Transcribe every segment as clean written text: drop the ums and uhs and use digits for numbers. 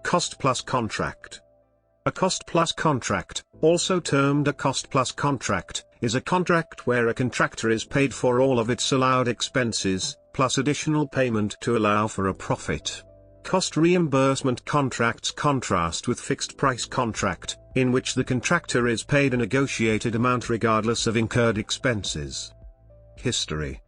Cost-plus contract. A cost-plus contract, also termed a cost-plus contract, is a contract where a contractor is paid for all of its allowed expenses, plus additional payment to allow for a profit. Cost reimbursement contracts contrast with fixed-price contract, in which the contractor is paid a negotiated amount regardless of incurred expenses. History.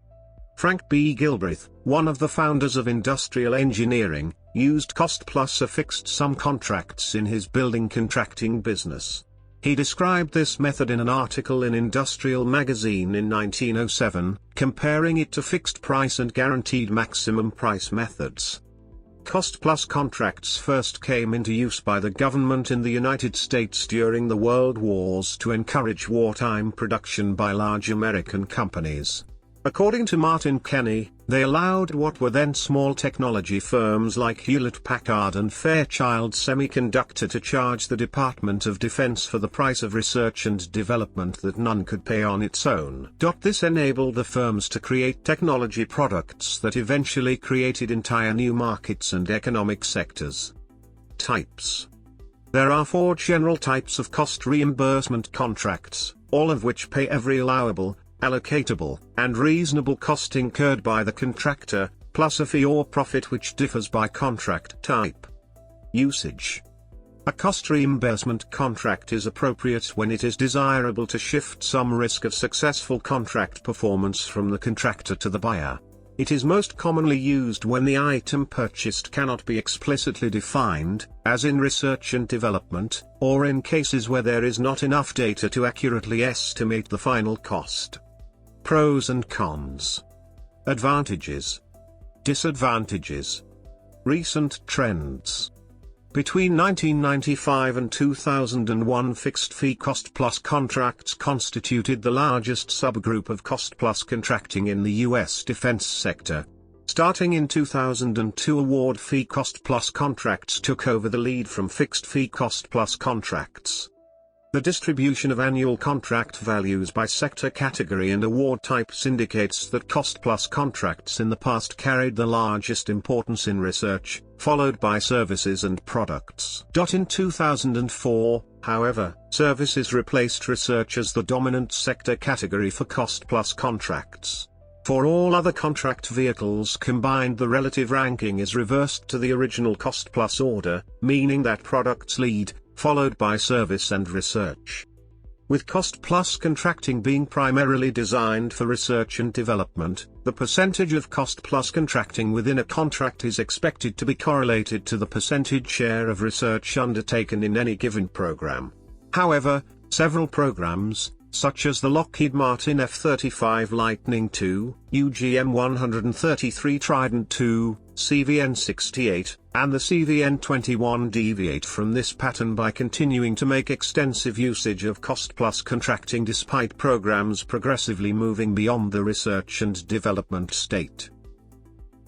Frank B. Gilbreth, one of the founders of industrial engineering, used cost-plus a fixed-sum contracts in his building contracting business. He described this method in an article in Industrial Magazine in 1907, comparing it to fixed-price and guaranteed maximum price methods. Cost-plus contracts first came into use by the government in the United States during the World Wars to encourage wartime production by large American companies. According to Martin Kenny, they allowed what were then small technology firms like Hewlett-Packard and Fairchild Semiconductor to charge the Department of Defense for the price of research and development that none could pay on its own. This enabled the firms to create technology products that eventually created entire new markets and economic sectors. Types. There are 4 general types of cost reimbursement contracts, all of which pay every allowable, allocatable, and reasonable cost incurred by the contractor, plus a fee or profit which differs by contract type. Usage. A cost reimbursement contract is appropriate when it is desirable to shift some risk of successful contract performance from the contractor to the buyer. It is most commonly used when the item purchased cannot be explicitly defined, as in research and development, or in cases where there is not enough data to accurately estimate the final cost. Pros and cons. Advantages. Disadvantages. Recent trends. Between 1995 and 2001, fixed-fee cost-plus contracts constituted the largest subgroup of cost-plus contracting in the U.S. defense sector. Starting in 2002, award-fee cost-plus contracts took over the lead from fixed-fee cost-plus contracts. The distribution of annual contract values by sector category and award types indicates that cost-plus contracts in the past carried the largest importance in research, followed by services and products. In 2004, however, services replaced research as the dominant sector category for cost-plus contracts. For all other contract vehicles combined, the relative ranking is reversed to the original cost-plus order, meaning that products lead, followed by service and research. With cost-plus contracting being primarily designed for research and development, the percentage of cost-plus contracting within a contract is expected to be correlated to the percentage share of research undertaken in any given program. However, several programs, such as the Lockheed Martin F-35 Lightning II, UGM-133 Trident II, CVN-68, and the CVN-21 deviate from this pattern by continuing to make extensive usage of cost-plus contracting despite programs progressively moving beyond the research and development state.